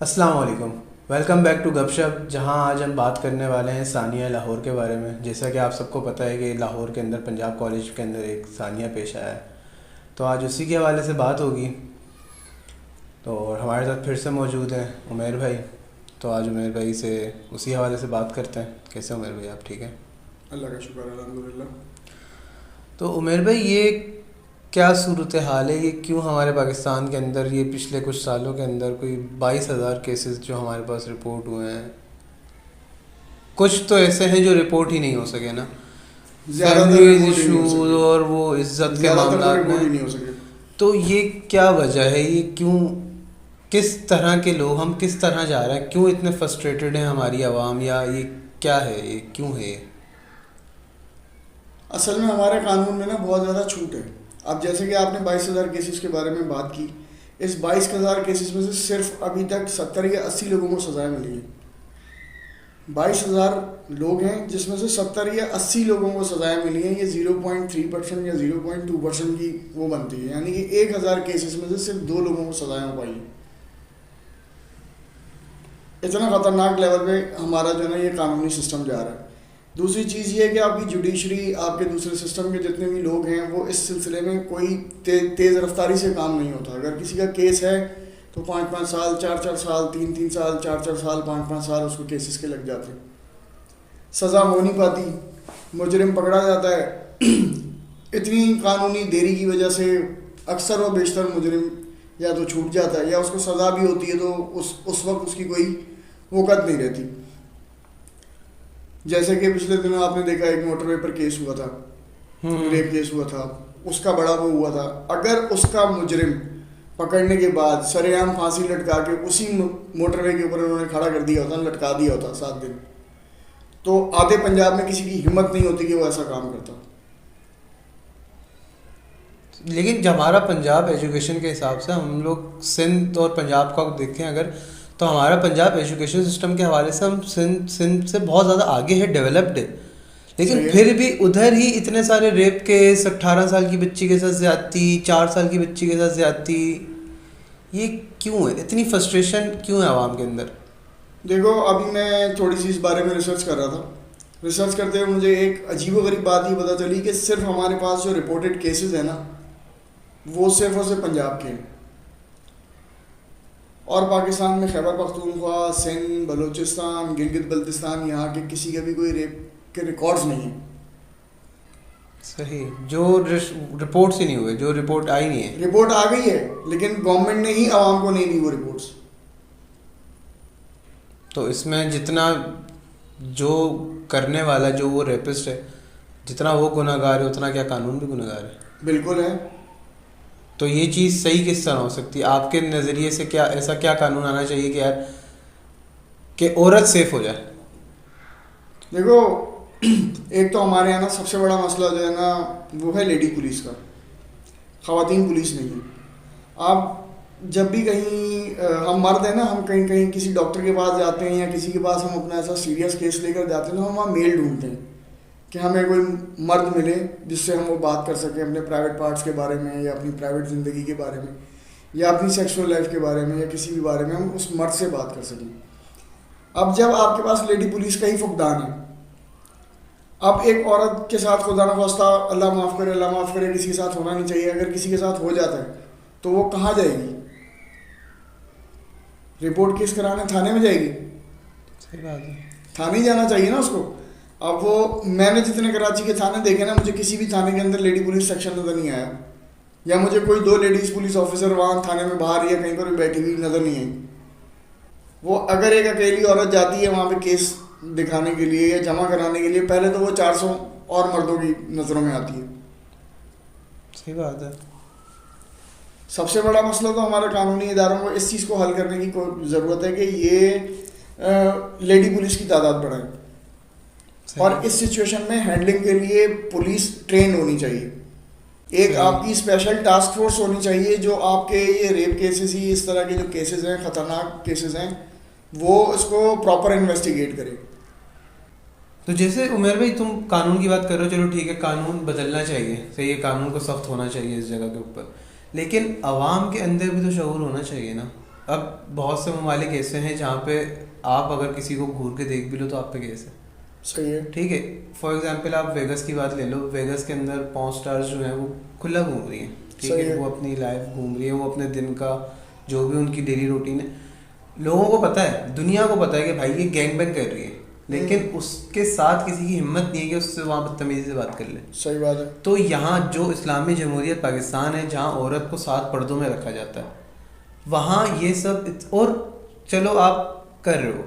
अस्सलाम वालेकुम। Welcome back to गपशप, जहां आज हम बात करने वाले हैं सानिया लाहौर के बारे में। जैसा कि आप सबको पता है कि लाहौर के अंदर पंजाब कॉलेज के अंदर एक सानिया पेश आया है, तो आज उसी के हवाले से बात होगी। तो हमारे साथ फिर से मौजूद हैं उमेर भाई। तो आज उमेर भाई से उसी हवाले से बात करते हैं। कैसे उमेर भाई, आप ठीक हैं? अल्लाह का शुक्र अल्हम्दुलिल्लाह। तो उमेर भाई, ये क्या सूरत हाल है? ये क्यों हमारे पाकिस्तान के अंदर ये पिछले कुछ सालों के अंदर कोई 22,000 केसेस जो हमारे पास रिपोर्ट हुए हैं, कुछ तो ऐसे हैं जो रिपोर्ट ही नहीं हो सके ना, फैमिली इशूज और वो इज्जत के मामला में। तो ये क्या वजह है? ये क्यों, किस तरह के लोग, हम किस तरह जा रहे हैं, क्यों इतने फ्रस्ट्रेटेड हैं हमारी आवाम, या ये क्या है, ये क्यों है ये? असल में हमारे कानून में ना बहुत ज़्यादा छूट है। अब जैसे कि आपने 22,000 केसेस के बारे में बात की, इस 22,000 केसेस में से सिर्फ अभी तक 70 या 80 लोगों को सज़ाएं मिली हैं। 22,000 लोग हैं जिसमें से 70 या 80 लोगों को सज़ाएं मिली हैं। ये 0.3% या 0.2% की वो बनती है, यानी कि 1,000 केसेस में से सिर्फ 2 लोगों को सज़ाएं हो पाई हैं। इतना ख़तरनाक लेवल पे हमारा जो है ना ये कानूनी सिस्टम जा रहा है। दूसरी चीज़ ये है कि आपकी जुडिशरी, आपके दूसरे सिस्टम के जितने भी लोग हैं, वो इस सिलसिले में कोई तेज़ रफ्तारी से काम नहीं होता। अगर किसी का केस है तो 5-5 साल, 4-4 साल, 3-3 साल, 4-4 साल, 5-5 साल उसको केसेस के लग जाते हैं। सज़ा हो नहीं पाती, मुजरिम पकड़ा जाता है। इतनी कानूनी देरी की वजह से अक्सर व बेशतर मुजरिम या तो छूट जाता है या उसको सज़ा भी होती है तो उस वक्त उसकी कोई वक़्त नहीं रहती। जैसे कि पिछले दिनों आपने देखा एक मोटरवे पर केस हुआ था, रेप केस हुआ था, उसका बड़ा वो हुआ था। अगर उसका मुजरिम पकड़ने के बाद सरेआम फांसी लटका के उसी मोटरवे के ऊपर उन्होंने खड़ा कर दिया होता, लटका दिया होता 7 दिन, तो आधे पंजाब में किसी की हिम्मत नहीं होती कि वो ऐसा काम करता। लेकिन जब हमारा पंजाब एजुकेशन के हिसाब से, हम लोग सिंध और पंजाब का देखें अगर, तो हमारा पंजाब एजुकेशन सिस्टम के हवाले से हम सिंध से बहुत ज़्यादा आगे है, डेवलप्ड है। लेकिन फिर भी उधर ही इतने सारे रेप केस, 18 साल की बच्ची के साथ ज़्यादती, 4 साल की बच्ची के साथ ज़्यादती, ये क्यों है? इतनी फ्रस्ट्रेशन क्यों है आवाम के अंदर? देखो, अभी मैं थोड़ी सी इस बारे में रिसर्च कर रहा था। रिसर्च करते हुए मुझे एक अजीबोगरीब बात ये पता चली कि सिर्फ हमारे पास जो रिपोर्टेड केसेस हैं ना, वो सिर्फ और सिर्फ पंजाब के हैं। और पाकिस्तान में खैबर पख्तूनख्वा, सिंध, बलूचिस्तान, गिलगित बल्तिस्तान, यहाँ के किसी के भी कोई रेप के रिकॉर्ड्स नहीं हैं। सही, जो रिपोर्ट्स ही नहीं हुए, जो रिपोर्ट आई नहीं है। रिपोर्ट आ गई है लेकिन गवर्नमेंट ने ही आवाम को नहीं दी वो रिपोर्ट्स। तो इसमें जितना जो करने वाला, जो वो रेपिस्ट है, जितना वो गुनहगार है उतना क्या कानून भी गुनहगार है? बिल्कुल है। तो ये चीज़ सही किस तरह हो सकती है आपके नज़रिए से? क्या ऐसा क्या कानून आना चाहिए कि यार कि औरत सेफ हो जाए? देखो, एक तो हमारे यहाँ ना सबसे बड़ा मसला जो है ना वो है लेडी पुलिस का। ख़वातीन पुलिस नहीं है। आप जब भी कहीं हम मर्द हैं ना, हम कहीं कहीं किसी डॉक्टर के पास जाते हैं या किसी के पास हम अपना ऐसा सीरियस केस लेकर जाते हैं तो हम वहाँ मेल ढूंढते हैं कि हमें कोई मर्द मिले जिससे हम वो बात कर सकें अपने प्राइवेट पार्ट्स के बारे में, या अपनी प्राइवेट ज़िंदगी के बारे में, या अपनी सेक्सुअल लाइफ के बारे में, या किसी भी बारे में हम उस मर्द से बात कर सकें। अब जब आपके पास लेडी पुलिस का ही फुकदान है, अब एक औरत के साथ खुदा न खास्ता, अल्लाह माफ़ करे, अल्लाह माफ़ करे, किसी के साथ होना नहीं चाहिए, अगर किसी के साथ हो जाता है तो वो कहाँ जाएगी? रिपोर्ट केस कराने थाने में जाएगी? सही बात है, थाने ही जाना चाहिए ना उसको। अब वो, मैंने जितने कराची के थाने देखे ना, मुझे किसी भी थाने के अंदर लेडी पुलिस सेक्शन नज़र नहीं आया, या मुझे कोई 2 लेडीज़ पुलिस ऑफिसर वहाँ थाने में बाहर या कहीं पर बैठी हुई नज़र नहीं आई। वो अगर एक अकेली औरत जाती है वहाँ पे केस दिखाने के लिए या जमा कराने के लिए, पहले तो वो 400 और मर्दों की नज़रों में आती है। सही बात है। सबसे बड़ा मसला तो हमारे कानूनी इदारों को इस चीज़ को हल करने की ज़रूरत है कि ये लेडी पुलिस की तादाद बढ़ाए, और इस सिचुएशन में हैंडलिंग के लिए पुलिस ट्रेन होनी चाहिए। एक आपकी स्पेशल टास्क फोर्स होनी चाहिए जो आपके ये रेप केसेस ही, इस तरह के जो केसेस हैं, ख़तरनाक केसेस हैं, वो इसको प्रॉपर इन्वेस्टिगेट करे। तो जैसे उमेर भाई, तुम कानून की बात कर रहे हो, चलो ठीक है, कानून बदलना चाहिए, सही है, कानून को सख्त होना चाहिए इस जगह के ऊपर, लेकिन आवाम के अंदर भी तो शऊर होना चाहिए ना। अब बहुत से ममालिक ऐसे हैं जहाँ पे आप अगर किसी को घूर के देख भी लो तो आप पे केस है। सही है। ठीक है, फॉर एग्जांपल आप वेगस की बात ले लो, वेगस के अंदर पॉर्न स्टार्स जो हैं वो खुला घूम रही हैं, ठीक है, वो अपनी लाइफ घूम रही है, वो अपने दिन का जो भी उनकी डेली रूटीन है, लोगों को पता है, दुनिया को पता है कि भाई ये गैंग बैंग कर रही है, लेकिन उसके साथ किसी की हिम्मत नहीं है कि उससे वहाँ बदतमीजी से बात कर ले। सही बात है। तो यहाँ जो इस्लामी जमहूरियत पाकिस्तान है, जहाँ औरत को 7 पर्दों में रखा जाता है, वहाँ ये सब और चलो आप कर रहे हो,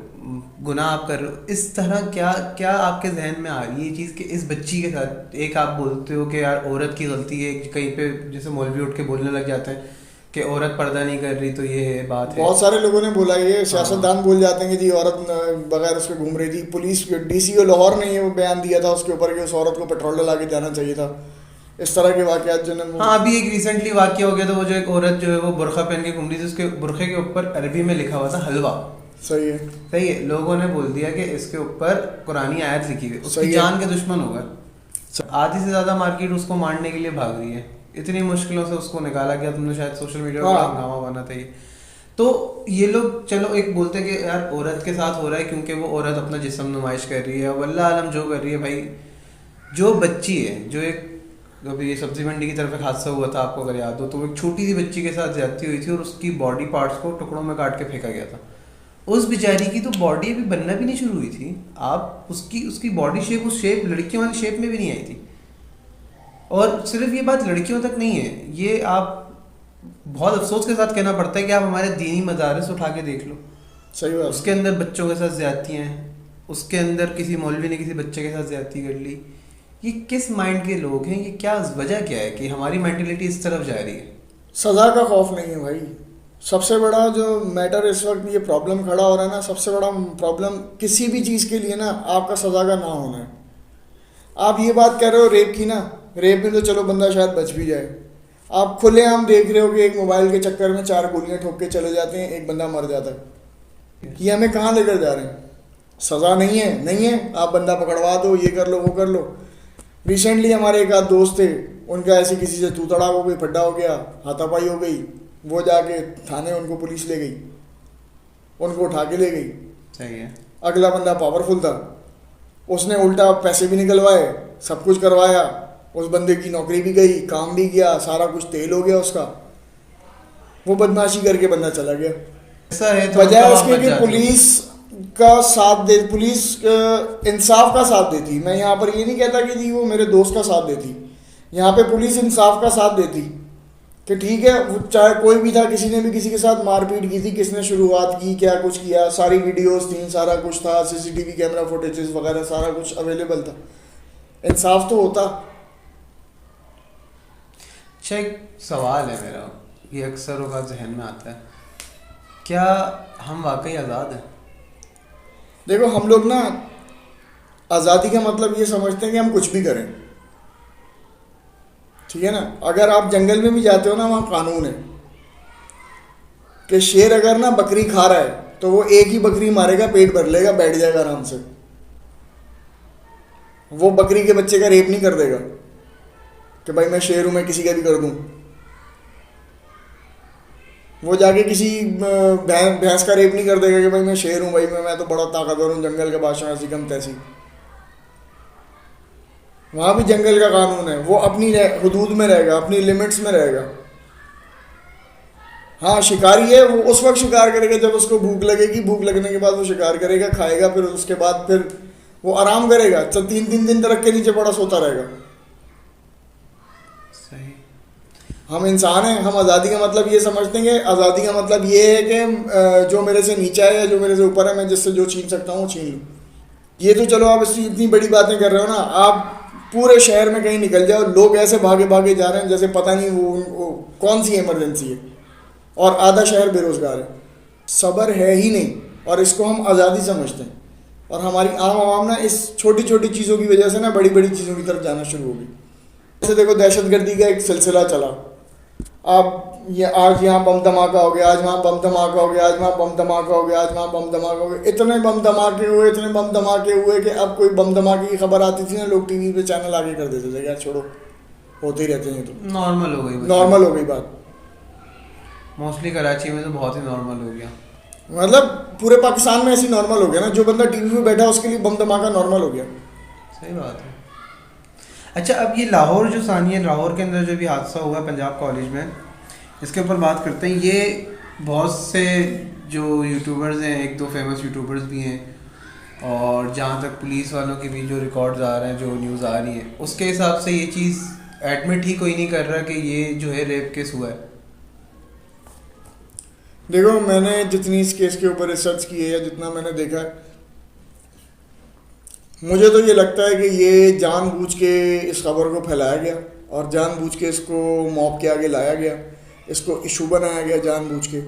गुनाह आप कर रहे हो, इस तरह क्या क्या आपके जहन में आ रही है ये चीज़ कि इस बच्ची के साथ एक आप बोलते हो कि यार औरत की गलती है, कहीं पे जैसे मौलवी उठ के बोलने लग जाते हैं कि औरत पर्दा नहीं कर रही तो ये है बात है। बहुत सारे लोगों ने बोला, ये सियासतदान बोल जाते हैं कि जी औरत बगैर उसके घूम रही थी। पुलिस डीसीओ लाहौर ने ये बयान दिया था उसके ऊपर कि उस औरत को पेट्रोल डला के जाना चाहिए था। इस तरह के वाकयात जो है हाँ, अभी एक रिसेंटली वाकया हो गया था, वो जो एक औरत जो है वो बुरखा पहन के घूम रही थी, उसके बुरखे के ऊपर अरबी में लिखा हुआ था हलवा। सही है। सही है, लोगों ने बोल दिया कि इसके ऊपर कुरानी आयत लिखी हुई, उसकी जान के दुश्मन हो गए। आधी से ज्यादा मार्केट उसको मारने के लिए भाग रही है, इतनी मुश्किलों से उसको निकाला गया, तुमने शायद सोशल मीडिया पर हंगामा बना था ये। तो ये लोग चलो एक बोलते हैं कि यार औरत के साथ हो रहा है क्योंकि वो औरत अपना जिस्म नुमाइश कर रही है, वल्लाह आलम जो कर रही है भाई। जो बच्ची है, जो एक अभी ये सब्जी मंडी की तरफ एक हादसा हुआ था, आपको अगर याद हो तो, एक छोटी सी बच्ची के साथ ज्यादती हुई थी और उसकी बॉडी पार्ट्स को टुकड़ों में काट के फेंका गया था। उस बेचारी की तो बॉडी अभी बनना भी नहीं शुरू हुई थी, आप उसकी बॉडी शेप उस शेप लड़कियों वाली शेप में भी नहीं आई थी। और सिर्फ ये बात लड़कियों तक नहीं है, ये आप बहुत अफसोस के साथ कहना पड़ता है कि आप हमारे दीनी मदारस उठा के देख लो। सही बात। उसके अंदर बच्चों के साथ ज्यादतियाँ हैं, उसके अंदर किसी मौलवी ने किसी बच्चे के साथ ज्यादती कर ली। ये किस माइंड के लोग हैं, ये क्या वजह क्या है कि हमारी मेंटलिटी इस तरफ जा रही है? सज़ा का खौफ नहीं है भाई। सबसे बड़ा जो मैटर इस वक्त ये प्रॉब्लम खड़ा हो रहा है ना, सबसे बड़ा प्रॉब्लम किसी भी चीज़ के लिए ना आपका सज़ा का ना होना है। आप ये बात कह रहे हो रेप की ना, रेप में तो चलो बंदा शायद बच भी जाए। आप खुलेआम देख रहे हो कि एक मोबाइल के चक्कर में 4 गोलियां ठोक के चले जाते हैं, एक बंदा मर जाता है। ये हमें कहाँ लेकर जा रहे हैं? सज़ा नहीं है, नहीं है, आप बंदा पकड़वा दो, ये कर लो, वो कर लो। रिसेंटली हमारे एक आध दोस्त थे, उनका ऐसे किसी से तू तड़ाक हो गई, फड्डा हो गया, हाथापाई हो गई, वो जाके थाने उनको पुलिस ले गई, उनको उठा के ले गई। सही है। अगला बंदा पावरफुल था, उसने उल्टा पैसे भी निकलवाए, सब कुछ करवाया, उस बंदे की नौकरी भी गई, काम भी गया, सारा कुछ तेल हो गया उसका। वो बदमाशी करके बंदा चला गया। ऐसा है तो बजाय उसके कि पुलिस का साथ दे, पुलिस इंसाफ का साथ देती। मैं यहाँ पर ये नहीं कहता कि जी वो मेरे दोस्त का साथ देती, यहाँ पे पुलिस इंसाफ का साथ देती कि ठीक है, वो चाहे कोई भी था, किसी ने भी किसी के साथ मारपीट की थी, किसने शुरुआत की, क्या कुछ किया, सारी वीडियोस थी, सारा कुछ था, सीसीटीवी कैमरा फुटेजेस वगैरह सारा कुछ अवेलेबल था, इंसाफ तो होता। अच्छा, एक सवाल है मेरा, ये अक्सर का जहन में आता है, क्या हम वाकई आज़ाद हैं? देखो हम लोग ना आज़ादी का मतलब ये समझते हैं कि हम कुछ भी करें, ठीक है ना। अगर आप जंगल में भी जाते हो ना, वहाँ कानून है कि शेर अगर ना बकरी खा रहा है तो वो एक ही बकरी मारेगा, पेट भर लेगा, बैठ जाएगा आराम से। वो बकरी के बच्चे का रेप नहीं कर देगा कि भाई मैं शेर हूँ, मैं किसी का भी कर दूँ। वो जाके किसी भैंस का रेप नहीं कर देगा कि भाई मैं शेर हूँ, भाई मैं तो बड़ा ताकतवर हूँ, जंगल का बादशाह, ऐसी कम तैसी। वहाँ भी जंगल का कानून है, वो अपनी हुदूद में रहेगा, अपनी लिमिट्स में रहेगा। हाँ, शिकारी है, वो उस वक्त शिकार करेगा जब उसको भूख लगेगी, भूख लगने के बाद वो शिकार करेगा, खाएगा, फिर उसके बाद फिर वो आराम करेगा, 3-3 दिन दरख्त के नीचे पड़ा सोता रहेगा। सही। हम इंसान हैं, हम आज़ादी का मतलब ये समझते हैं कि आज़ादी का मतलब ये है कि जो मेरे से नीचा है या जो मेरे से ऊपर है, मैं जिससे जो छीन सकता हूँ वो छीन लूँ। ये तो चलो आप इसकी इतनी बड़ी बातें कर रहे हो ना, आप पूरे शहर में कहीं निकल जाओ, लोग ऐसे भागे भागे जा रहे हैं जैसे पता नहीं वो कौन सी इमरजेंसी है, और आधा शहर बेरोजगार है। सब्र है ही नहीं, और इसको हम आज़ादी समझते हैं। और हमारी आम आवाम ना इस छोटी छोटी चीज़ों की वजह से ना बड़ी बड़ी चीज़ों की तरफ जाना शुरू हो गई। जैसे देखो, दहशतगर्दी का एक सिलसिला चला, आप ये आज यहाँ बम धमाका हो गया, आज वहाँ बम धमाका हो गया, आज वहाँ बम धमाका हो गया, आज वहाँ बम धमाका हो गया। इतने बम धमाके हुए, इतने बम धमाके हुए कि अब कोई बम धमाके की खबर आती थी ना, लोग टीवी पे चैनल आगे कर देते थे, यार छोड़ो, होते ही रहते हैं, तो नॉर्मल हो गई, नॉर्मल हो गई बात। मोस्टली कराची में तो बहुत ही नॉर्मल हो गया। मतलब पूरे पाकिस्तान में ऐसी नॉर्मल हो गया ना, जो बंदा टीवी पे बैठा है उसके लिए बम धमाका नॉर्मल हो गया। सही बात है। अच्छा, अब ये लाहौर जो सानिया, लाहौर के अंदर जो भी हादसा हुआ पंजाब कॉलेज में, इसके ऊपर बात करते हैं। ये बहुत से जो यूट्यूबर्स हैं, एक दो फेमस यूट्यूबर्स भी हैं, और जहाँ तक पुलिस वालों के भी जो रिकॉर्ड्स आ रहे हैं, जो न्यूज़ आ रही है, उसके हिसाब से ये चीज़ एडमिट ही कोई नहीं कर रहा कि ये जो है रेप केस हुआ है। देखो, मैंने जितनी इस केस के ऊपर रिसर्च की है या जितना मैंने देखा है, मुझे तो ये लगता है कि ये जानबूझ के इस खबर को फैलाया गया और जानबूझ के इसको मॉब के आगे लाया गया, इसको इशू बनाया गया जानबूझ के।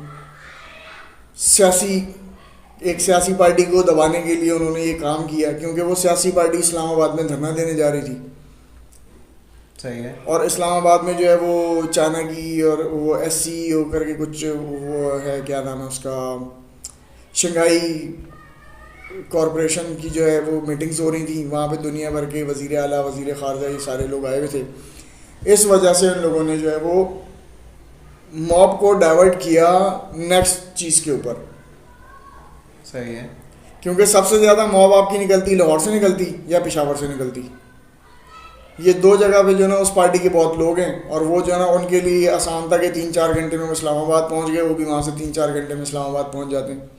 एक सियासी पार्टी को दबाने के लिए उन्होंने ये काम किया, क्योंकि वो सियासी पार्टी इस्लामाबाद में धरना देने जा रही थी। सही है। और इस्लामाबाद में जो है वो चाइना की और वो SCO करके कुछ वो है, क्या नाम है उसका, शंघाई कॉरपोरेशन की जो है वो मीटिंग्स हो रही थी। वहाँ पे दुनिया भर के वज़ीर आला, वज़ीर ख़ारजा, ये सारे लोग आए हुए थे। इस वजह से उन लोगों ने जो है वो मॉब को डाइवर्ट किया नेक्स्ट चीज़ के ऊपर। सही है। क्योंकि सबसे ज़्यादा मॉब आपकी निकलती लाहौर से निकलती या पेशावर से निकलती। ये दो जगह पे जो ना उस पार्टी के बहुत लोग हैं, और वो जो ना उनके लिए आसान था कि 3-4 घंटे में वो इस्लामाबाद पहुँच गए, वो भी वहाँ से 3-4 घंटे में इस्लामाबाद पहुँच जाते हैं।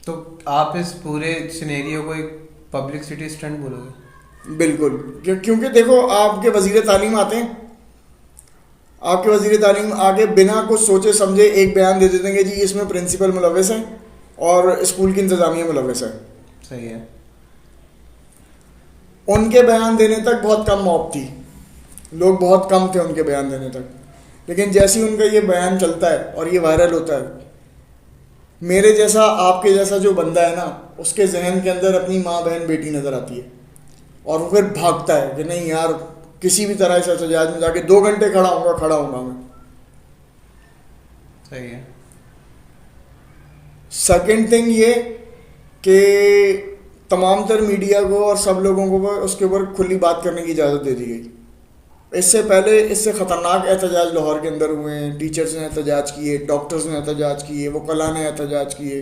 तो आप इस पूरे सिनेरियो को एक पब्लिसिटी स्टंट बोलोगे? बिल्कुल, क्योंकि देखो, आपके वज़ीर तालीम आते हैं, आपके वज़ीर तालीम आगे बिना कुछ सोचे समझे एक बयान दे देते हैं कि जी इसमें प्रिंसिपल मुलव्वस है और स्कूल की इंतज़ामिया मुलव्वस है। सही है। उनके बयान देने तक बहुत कम मौत थी, लोग बहुत कम थे उनके बयान देने तक। लेकिन जैसे ही उनका ये बयान चलता है और ये वायरल होता है, मेरे जैसा, आपके जैसा जो बंदा है ना, उसके जहन के अंदर अपनी माँ, बहन, बेटी नज़र आती है, और वो फिर भागता है कि नहीं यार, किसी भी तरह से एहतजाज में जाके 2 घंटे खड़ा हूँगा मैं। सही है। सेकेंड थिंग ये कि तमाम तर मीडिया को और सब लोगों को उसके ऊपर खुली बात करने की इजाज़त दे दी गई। इससे पहले इससे ख़तरनाक एहतजाज लाहौर के अंदर हुए हैं। टीचर्स ने एहतजाज किए, डॉक्टर्स ने एहतजाज किए, वकला ने एहतजाज किए।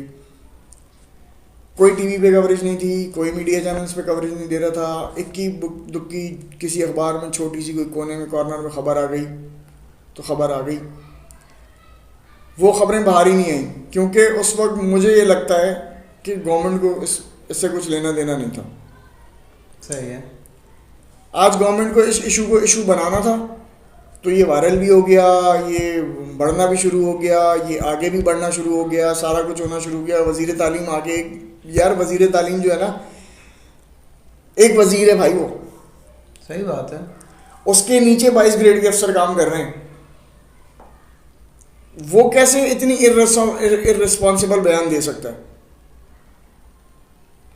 कोई टीवी पे कवरेज नहीं थी, कोई मीडिया चैनल्स पे कवरेज नहीं दे रहा था। इक्की दुक्की किसी अखबार में छोटी सी कोई कोने में कॉर्नर में ख़बर आ गई तो ख़बर आ गई। वो ख़बरें बाहर ही नहीं आई, क्योंकि उस वक्त मुझे ये लगता है कि गवर्नमेंट को इससे कुछ लेना देना नहीं था। सही है। आज गवर्नमेंट को इस इशू को इशू बनाना था, तो ये वायरल भी हो गया, ये बढ़ना भी शुरू हो गया, ये आगे भी बढ़ना शुरू हो गया, सारा कुछ होना शुरू हो गया। वज़ीर तालीम आगे, यार वज़ीर तालीम जो है ना, एक वज़ीर है भाई वो। सही बात है। उसके नीचे 22 ग्रेड के अफसर काम कर रहे हैं। वो कैसे इतनी इर्रेस्पॉन्सिबल बयान दे सकता है?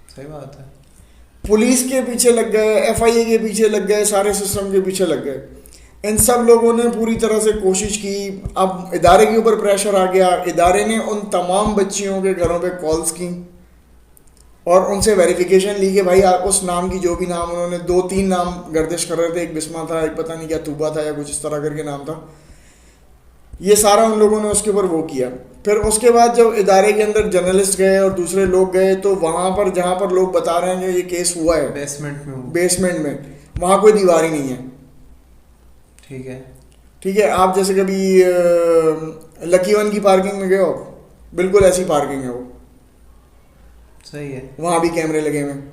सही बात है। पुलिस के पीछे लग गए, FIA के पीछे लग गए, सारे सिस्टम के पीछे लग गए। इन सब लोगों ने पूरी तरह से कोशिश की। अब इदारे के ऊपर प्रेशर आ गया। इदारे ने उन तमाम बच्चियों के घरों पे कॉल्स की और उनसे वेरिफिकेशन ली कि भाई आप उस नाम की, जो भी नाम, उन्होंने 2-3 नाम गर्दिश कर रहे थे, एक बिस्मा था, एक पता नहीं क्या तूबा था या कुछ इस तरह करके नाम था। ये सारा उन लोगों ने उसके ऊपर वो किया। फिर उसके बाद जब इदारे के अंदर जर्नलिस्ट गए और दूसरे लोग गए, तो वहाँ पर जहाँ पर लोग बता रहे हैं कि ये केस हुआ है बेसमेंट में, वहाँ कोई दीवार ही नहीं है। ठीक है। आप जैसे कभी लकी वन की पार्किंग में गए हो, बिल्कुल ऐसी पार्किंग है वो। सही है। वहाँ भी कैमरे लगे हुए हैं,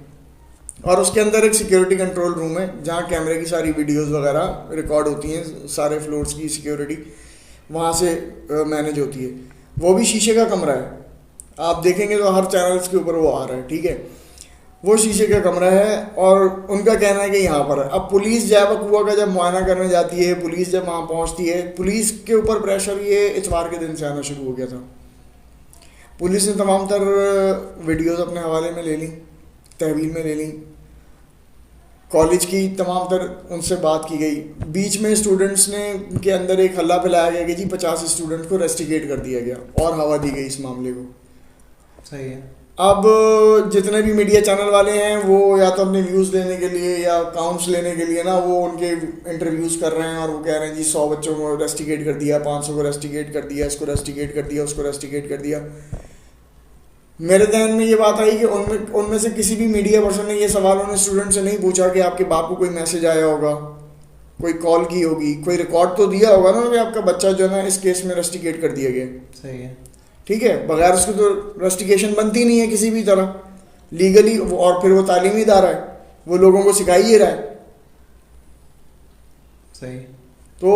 और उसके अंदर एक सिक्योरिटी कंट्रोल रूम है जहाँ कैमरे की सारी वीडियोस वगैरह रिकॉर्ड होती हैं। सारे फ्लोर्स की सिक्योरिटी वहाँ से मैनेज होती है। वो भी शीशे का कमरा है, आप देखेंगे तो हर चैनल्स के ऊपर वो आ रहा है। ठीक है, वो शीशे का कमरा है, और उनका कहना है कि यहाँ पर है। अब पुलिस जैब कुआ का जब मुआयना करने जाती है, पुलिस जब वहाँ पहुँचती है, पुलिस के ऊपर प्रेशर ये इतवार के दिन से आना शुरू हो गया था। पुलिस ने तमाम तर वीडियोस अपने हवाले में ले ली, तहवील में ले ली। कॉलेज की तमाम तर उनसे बात की गई। बीच में स्टूडेंट्स ने के अंदर एक हल्ला फैलाया गया कि जी 50 स्टूडेंट को रेस्टिकेट कर दिया गया और हवा दी गई इस मामले को। सही है। अब जितने भी मीडिया चैनल वाले हैं वो या तो अपने व्यूज़ लेने के लिए या काउंट्स लेने के लिए ना वो उनके इंटरव्यूज़ कर रहे हैं और वो कह रहे हैं जी 100 बच्चों को रेस्टिकेट कर दिया, 500 को रेस्टिकेट कर दिया, इसको रेस्टिकेट कर दिया, उसको रेस्टिकेट कर दिया। मेरे ध्यान में ये बात आई कि उनमें उनमें से किसी भी मीडिया पर्सन ने ये सवाल उन्हें स्टूडेंट से नहीं पूछा कि आपके बाप को कोई मैसेज आया होगा, कोई कॉल की होगी, कोई रिकॉर्ड तो दिया होगा ना कि आपका बच्चा जो है ना इस केस में रेस्टिकेट कर दिया गया। सही है। ठीक है, बगैर उसको तो रेस्टिकेशन बनती नहीं है किसी भी तरह लीगली, और फिर वो तालीमी इदारा है, वो लोगों को सिखा ही रहा है। सही। तो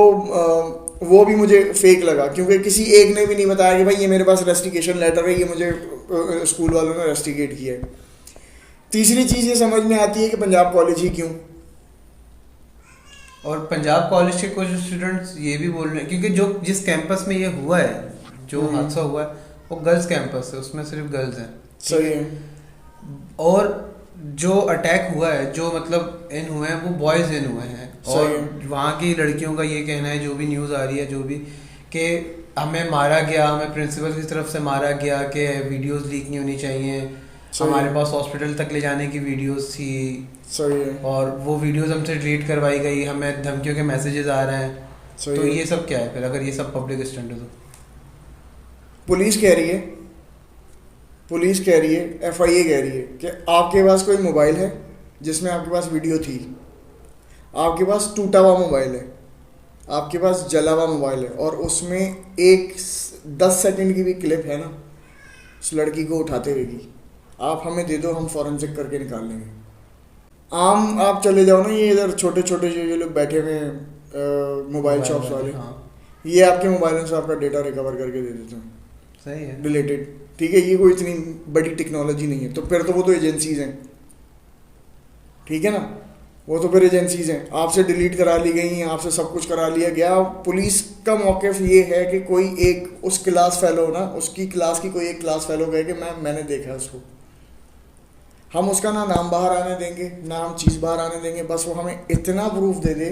वो भी मुझे फेक लगा क्योंकि किसी एक ने भी नहीं बताया कि भाई ये मेरे पास रेस्टिकेशन लेटर है, ये मुझे स्कूल वालों ने रेस्टिकेट किया है। तीसरी चीज़ ये समझ में आती है कि पंजाब कॉलेज ही क्यों, और पंजाब कॉलेज के कुछ स्टूडेंट्स ये भी बोल रहे हैं क्योंकि जो जिस कैंपस में ये हुआ है, जो हादसा हुआ है वो गर्ल्स कैंपस है, उसमें सिर्फ गर्ल्स हैं। सही है। और जो अटैक हुआ है, जो मतलब इन हुए हैं वो बॉयज इन हुए हैं, और वहाँ की लड़कियों का ये कहना है, जो भी न्यूज़ आ रही है, जो भी कि हमें मारा गया, हमें प्रिंसिपल की तरफ से मारा गया कि वीडियोस लीक नहीं होनी चाहिए, हमारे पास हॉस्पिटल तक ले जाने की वीडियोस थी। सही है। और वो वीडियोस हमसे डिलीट करवाई गई, हमें धमकियों के मैसेजेस आ रहे हैं। तो ये सब क्या है फिर, अगर ये सब पब्लिक स्टंट है तो? पुलिस कह रही है, पुलिस कह रही है, एफआईए कह रही है कि आपके पास कोई मोबाइल है जिसमें आपके पास वीडियो थी, आपके पास टूटा हुआ मोबाइल है, आपके पास जला हुआ मोबाइल है, और उसमें एक 10 सेकंड की भी क्लिप है ना उस लड़की को उठाते हुए की, आप हमें दे दो, हम फॉरेंसिक करके निकाल लेंगे। आम आप चले जाओ ना, ये इधर छोटे छोटे जो ये लोग बैठे हुए हैं मोबाइल शॉप्स वाले, ये आपके मोबाइलों से आपका डेटा रिकवर करके दे देते हैं। सही है। रिलेटेड, ठीक है, ये कोई इतनी बड़ी टेक्नोलॉजी नहीं है। तो फिर तो वो तो एजेंसीज हैं, ठीक है ना, वो तो फिर एजेंसीज हैं, आपसे डिलीट करा ली गई हैं, आपसे सब कुछ करा लिया गया। पुलिस का मौक़िफ़ ये है कि कोई एक उस क्लास फेलो ना, उसकी क्लास की कोई एक क्लास फेलो कहे कि मैंने देखा उसको, हम उसका ना नाम बाहर आने देंगे ना हम चीज़ बाहर आने देंगे, बस वो हमें इतना प्रूफ दे दे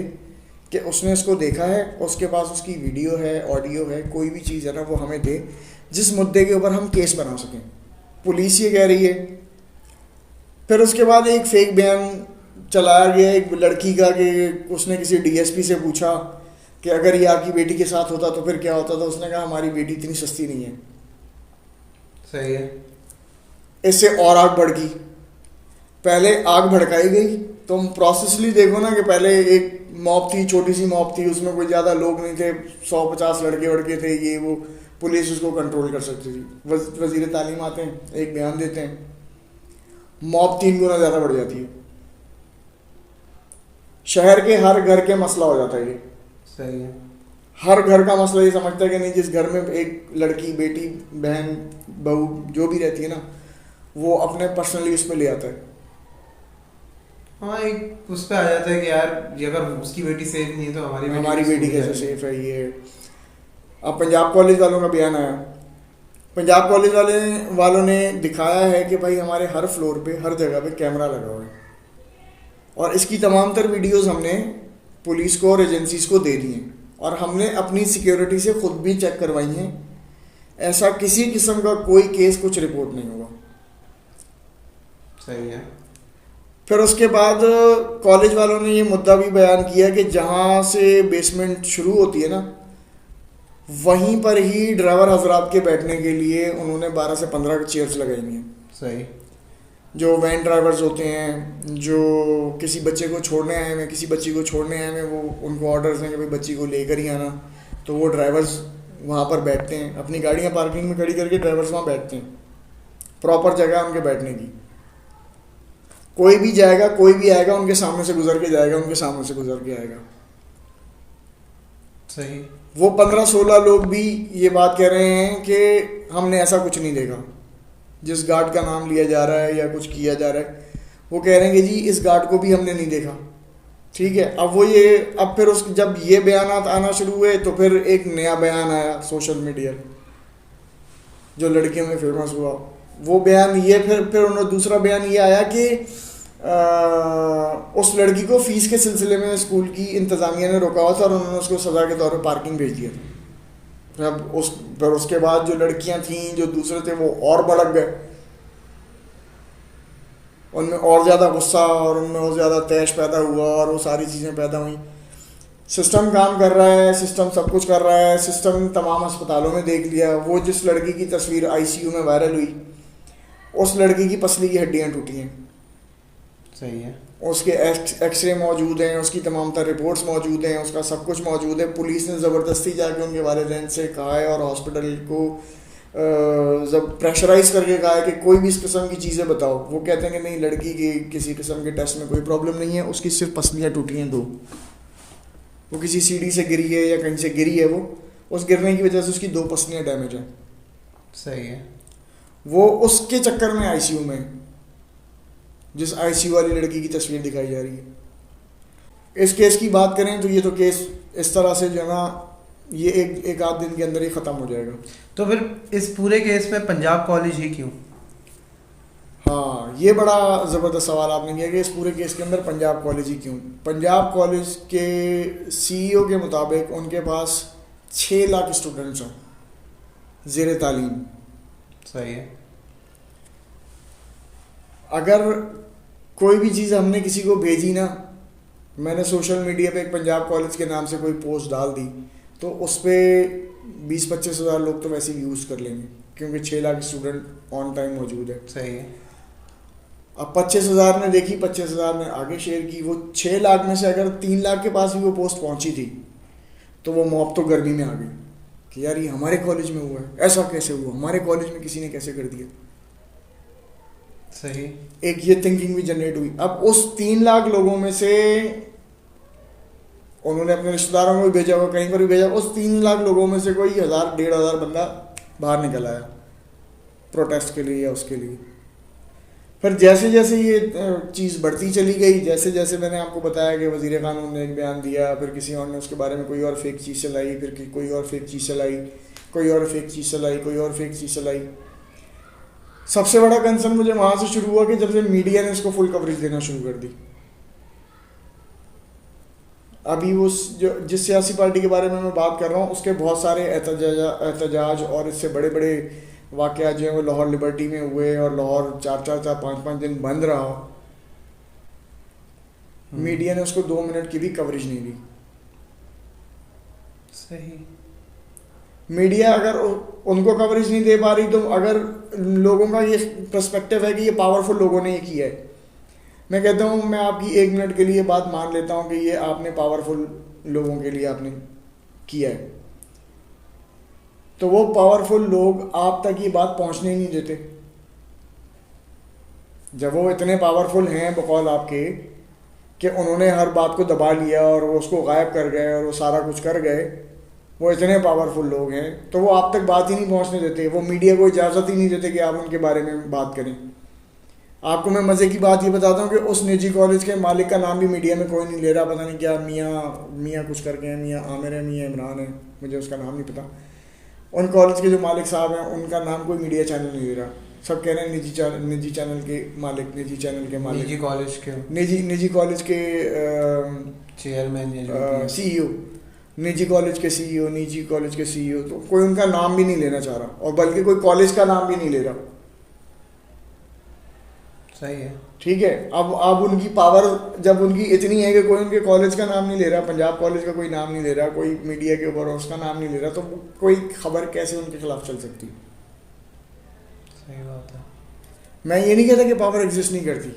कि उसने इसको देखा है, उसके पास उसकी वीडियो है, ऑडियो है, कोई भी चीज़ है ना वो हमें दे, जिस मुद्दे के ऊपर हम केस बना सकें। पुलिस ये कह रही है। फिर उसके बाद एक फेक बयान चलाया गया एक लड़की का कि उसने किसी डीएसपी से पूछा कि अगर ये आपकी बेटी के साथ होता तो फिर क्या होता, तो उसने कहा हमारी बेटी इतनी सस्ती नहीं है। सही है। इससे और आग भड़क गई। पहले आग भड़काई गई, तुम प्रोसेसली देखो ना कि पहले एक मॉब थी, छोटी सी मॉब थी, उसमें कोई ज़्यादा लोग नहीं थे, 150 लड़के वड़के थे, ये वो, पुलिस उसको कंट्रोल कर सकती थी। वज़ीर तालीम आते हैं, एक बयान देते हैं, मॉब 3 गुना ज़्यादा बढ़ जाती है। शहर के हर घर के मसला हो जाता है ये। सही है। हर घर का मसला ये समझता है कि नहीं, जिस घर में एक लड़की, बेटी, बहन, बहू जो भी रहती है ना, वो अपने पर्सनली उसमें ले आता है। हाँ, एक उस पर आ जाता है कि यार ये अगर उसकी बेटी सेफ नहीं है तो हमारी बेटी कैसे सेफ है। ये अब पंजाब कॉलेज वालों का बयान आया। पंजाब कॉलेज वालों ने दिखाया है कि भाई हमारे हर फ्लोर पे, हर जगह पे कैमरा लगा हुआ है, और इसकी तमाम तर वीडियोस हमने पुलिस को और एजेंसीज को दे दी हैं, और हमने अपनी सिक्योरिटी से खुद भी चेक करवाई हैं। ऐसा किसी किस्म का कोई केस कुछ रिपोर्ट नहीं हुआ। सही है। फिर उसके बाद कॉलेज वालों ने ये मुद्दा भी बयान किया कि जहाँ से बेसमेंट शुरू होती है ना, वहीं पर ही ड्राइवर हजरात के बैठने के लिए उन्होंने 12 से 15 चेयर्स लगाई हैं। सही। जो वैन ड्राइवर्स होते हैं, जो किसी बच्चे को छोड़ने आए हैं, किसी बच्ची को छोड़ने आए हैं, वो उनको ऑर्डर्स हैं कि भाई बच्ची को लेकर ही आना, तो वो ड्राइवर्स वहाँ पर बैठते हैं, अपनी गाड़ियाँ पार्किंग में खड़ी करके ड्राइवर्स वहाँ बैठते हैं। प्रॉपर जगह उनके बैठने की। कोई भी जाएगा, कोई भी आएगा, उनके सामने से गुजर के जाएगा, उनके सामने से गुजर के आएगा। सही। वो 15-16 लोग भी ये बात कह रहे हैं कि हमने ऐसा कुछ नहीं देखा। जिस गार्ड का नाम लिया जा रहा है या कुछ किया जा रहा है, वो कह रहे हैं कि जी इस गार्ड को भी हमने नहीं देखा। ठीक है, अब फिर जब ये बयानात आना शुरू हुए तो फिर एक नया बयान आया सोशल मीडिया, जो लड़कियों में फेमस हुआ। वो बयान ये फिर उन्होंने दूसरा बयान ये आया कि उस लड़की को फ़ीस के सिलसिले में स्कूल की इंतज़ामिया ने रोका हुआ था और उन्होंने उसको सज़ा के तौर पर पार्किंग भेज दिया था। फिर उसके बाद जो लड़कियां थीं, जो दूसरे थे, वो और भड़क गए उनमें और ज़्यादा गुस्सा और उनमें और ज़्यादा तैश पैदा हुआ और वो सारी चीज़ें पैदा हुई। सिस्टम काम कर रहा है, सिस्टम सब कुछ कर रहा है, सिस्टम तमाम अस्पतालों में देख लिया। वो जिस लड़की की तस्वीर आईसीयू में वायरल हुई, उस लड़की की पसली की हड्डियां टूटी हैं, सही है। उसके एक्सरे मौजूद हैं, उसकी तमाम तर रिपोर्ट्स मौजूद हैं, उसका सब कुछ मौजूद है। पुलिस ने ज़बरदस्ती जाके उनके वालिदैन से कहा है और हॉस्पिटल को जब प्रेशराइज करके कहा है कि कोई भी इस किस्म की चीज़ें बताओ। वो कहते हैं कि नहीं, लड़की की किसी किस्म के टेस्ट में कोई प्रॉब्लम नहीं है, उसकी सिर्फ पसलियाँ टूटी हैं 2। वो किसी सीढ़ी से गिरी है या कहीं से गिरी है, वो उस गिरने की वजह से उसकी 2 पसलियाँ डैमेज हैं। सही है। वो उसके चक्कर में आईसीयू में, जिस आईसीयू वाली लड़की की तस्वीर दिखाई जा रही है। इस केस की बात करें तो ये तो केस इस तरह से जो है ना, ये एक आध दिन के अंदर ही ख़त्म हो जाएगा। तो फिर इस पूरे केस में पंजाब कॉलेज ही क्यों? हाँ, ये बड़ा ज़बरदस्त सवाल आपने किया कि इस पूरे केस के अंदर पंजाब कॉलेज ही क्यों। पंजाब कॉलेज के सीईओ के मुताबिक उनके पास 6 लाख स्टूडेंट्स हैं ज़ेर तालीम। सही है। अगर कोई भी चीज़ हमने किसी को भेजी ना, मैंने सोशल मीडिया पे एक पंजाब कॉलेज के नाम से कोई पोस्ट डाल दी, तो उस पर 20-25 हज़ार लोग तो वैसे ही यूज़ कर लेंगे, क्योंकि 6 लाख स्टूडेंट ऑन टाइम मौजूद है। सही है। अब 25,000 ने देखी, 25,000 ने आगे शेयर की। वो 6 लाख में से अगर 3 लाख के पास भी वो पोस्ट पहुंची थी, तो वो मॉब तो गर्मी में आ गई कि यार ये हमारे कॉलेज में हुआ है, ऐसा कैसे हुआ, हमारे कॉलेज में किसी ने कैसे कर दिया। सही। एक ये थिंकिंग भी जनरेट हुई। अब उस 3 लाख लोगों में से उन्होंने अपने रिश्तेदारों को भी भेजा होगा, कहीं पर भी भेजा, उस 3 लाख लोगों में से कोई 1,000-1,500 बंदा बाहर निकल आया प्रोटेस्ट के लिए या उसके लिए। फिर जैसे जैसे ये चीज़ बढ़ती चली गई, जैसे जैसे मैंने आपको बताया कि वज़ीर क़ानून ने एक बयान दिया, फिर किसी और ने उसके बारे में कोई और फेक चीज़ चलाई, फिर कोई और फेक चीज़ चलाई, कोई और फेक चीज़ चलाई, कोई और फेक चीज़ चलाई। सबसे बड़ा कंसर्न मुझे वहाँ से शुरू हुआ कि जब से मीडिया ने इसको फुल कवरेज देना शुरू कर दी। अभी उस जो जिस सियासी पार्टी के बारे में मैं बात कर रहा हूँ, उसके बहुत सारे एहतजाज और इससे बड़े बड़े वाक़यात जो हैं वो लाहौर लिबर्टी में हुए, और लाहौर 4-5 दिन बंद रहा। मीडिया ने उसको 2 मिनट की भी कवरेज नहीं दी। सही। मीडिया अगर उनको कवरेज नहीं दे पा रही, तो अगर लोगों का ये पर्सपेक्टिव है कि ये पावरफुल लोगों ने ये किया है, मैं कहता हूँ, मैं आपकी 1 मिनट के लिए बात मान लेता हूँ कि ये आपने पावरफुल लोगों के लिए आपने किया है, तो वो पावरफुल लोग आप तक ये बात पहुँचने ही नहीं देते। जब वो इतने पावरफुल हैं बकौल आपके कि उन्होंने हर बात को दबा लिया और वो उसको गायब कर गए और वो सारा कुछ कर गए, वो इतने पावरफुल लोग हैं, तो वो आप तक बात ही नहीं पहुँचने देते। वो मीडिया को इजाज़त ही नहीं देते कि आप उनके बारे में बात करें। आपको मैं मज़े की बात ये बताता हूँ कि उस निजी कॉलेज के मालिक का नाम भी मीडिया में कोई नहीं ले रहा। पता नहीं क्या मियाँ कुछ करके हैं, मियाँ आमिर है, मियाँ इमरान है, मुझे उसका नाम नहीं पता। उन कॉलेज के जो मालिक साहब हैं, उनका नाम कोई मीडिया चैनल नहीं ले रहा। सब कह रहे हैं निजी चैनल के मालिक, निजी चैनल के मालिक, निजी कॉलेज के, निजी कॉलेज के चेयरमैन CEO, निजी कॉलेज के CEO, निजी कॉलेज के CEO, तो कोई उनका नाम भी नहीं लेना चाह रहा, और बल्कि कोई कॉलेज का नाम भी नहीं ले रहा। सही है। ठीक है। अब उनकी पावर जब उनकी इतनी है कि कोई उनके कॉलेज का नाम नहीं ले रहा, पंजाब कॉलेज का कोई नाम नहीं ले रहा, कोई मीडिया के ऊपर उसका नाम नहीं ले रहा, तो कोई खबर कैसे उनके खिलाफ चल सकती। सही बात है। मैं ये नहीं कहता कि पावर एग्जिस्ट नहीं करती,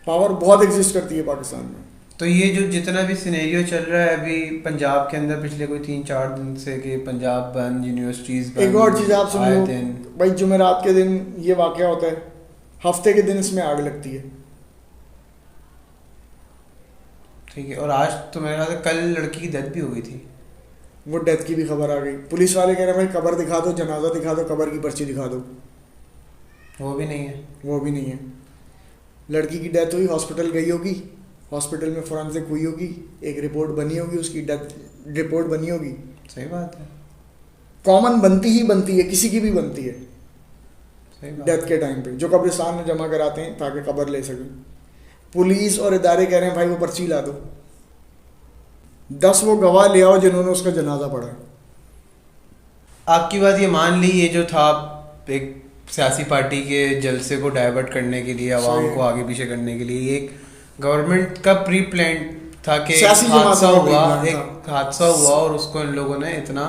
पावर बहुत एग्जिस्ट करती है पाकिस्तान में। तो ये जो जितना भी सिनेरियो चल रहा है अभी पंजाब के अंदर पिछले कोई 3-4 दिन से कि पंजाब बंद, यूनिवर्सिटीज़ बंद, एक और चीज़ आप सुन लो भाई, जुमेरात के दिन ये वाक़या होता है, हफ्ते के दिन इसमें आग लगती है। ठीक है। और आज तो मेरे ख्याल से कल लड़की की डेथ भी हो गई थी। वो डेथ की भी खबर आ गई। पुलिस वाले कह रहे हैं भाई कब्र दिखा दो, जनाजा दिखा दो, कब्र की पर्ची दिखा दो। वो भी नहीं है। वो भी नहीं है। लड़की की डेथ हुई, हॉस्पिटल गई होगी, हॉस्पिटल में फोरेंसिक हुई होगी, एक रिपोर्ट बनी होगी, उसकी डेथ रिपोर्ट बनी होगी। सही बात है। कॉमन बनती ही बनती है, किसी की भी बनती है सही बात। डेथ के टाइम पे, जो कब्रिस्तान में जमा कराते हैं ताकि कब्र ले सकें। पुलिस और इदारे कह रहे हैं भाई वो पर्ची ला दो, 10 वो गवाह ले आओ जिन्होंने उसका जनाजा पढ़ा। आपकी बात ये मान ली, ये जो था एक सियासी पार्टी के जलसे को डाइवर्ट करने के लिए, आवाम सही को आगे पीछे करने के लिए, एक गवर्नमेंट का प्री प्लान था कि सियासी हादसा जमातों का हुआ, pre-plan एक था। हादसा हुआ और उसको इन लोगों ने इतना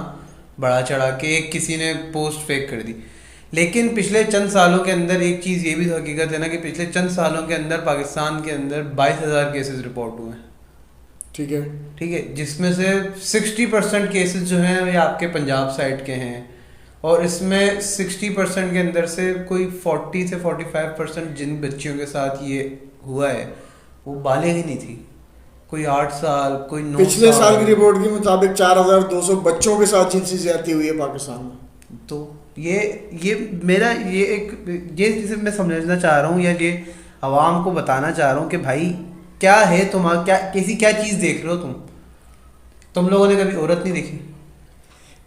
बढ़ा चढ़ा के एक किसी ने पोस्ट फेक कर दी। लेकिन पिछले चंद सालों के अंदर एक चीज़ ये भी तो हकीकत है ना कि पिछले चंद सालों के अंदर पाकिस्तान के अंदर 22,000 केसेस रिपोर्ट हुए हैं। ठीक है। ठीक है, जिसमें से 60% केसेस जो हैं ये आपके पंजाब साइड के हैं, और इसमें 60% के अंदर से कोई 40 से 45% जिन बच्चियों के साथ ये हुआ है वो बालिग ही नहीं थी, कोई 8 साल, कोई 9 पिछले साल की रिपोर्ट के मुताबिक 4,200 बच्चों के साथ जिनसी ज्यादती हुई है पाकिस्तान में। तो ये मेरा ये एक ये जिसे मैं समझना चाह रहा हूँ या ये आवाम को बताना चाह रहा हूँ कि भाई क्या है तुम्हारा, क्या चीज़ देख रहे हो तुम लोगों ने कभी औरत नहीं देखी?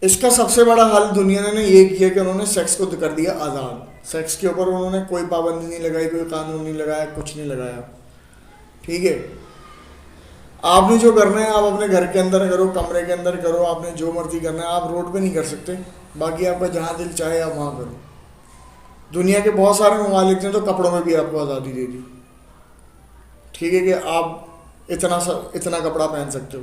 इसका सबसे बड़ा हल दुनिया ने ये किया कि उन्होंने सेक्स को कर दिया आज़ाद। सेक्स के ऊपर उन्होंने कोई पाबंदी नहीं लगाई, कोई कानून नहीं लगाया, कुछ नहीं लगाया। ठीक है, आपने जो करना है आप अपने घर के अंदर करो, कमरे के अंदर करो, आपने जो मर्जी करना है, आप रोड पे नहीं कर सकते। बाकी आपका जहाँ दिल चाहे आप वहाँ करो। दुनिया के बहुत सारे ममालिक ने तो कपड़ों में भी आपको आज़ादी दे दी। ठीक है कि आप इतना कपड़ा पहन सकते हो।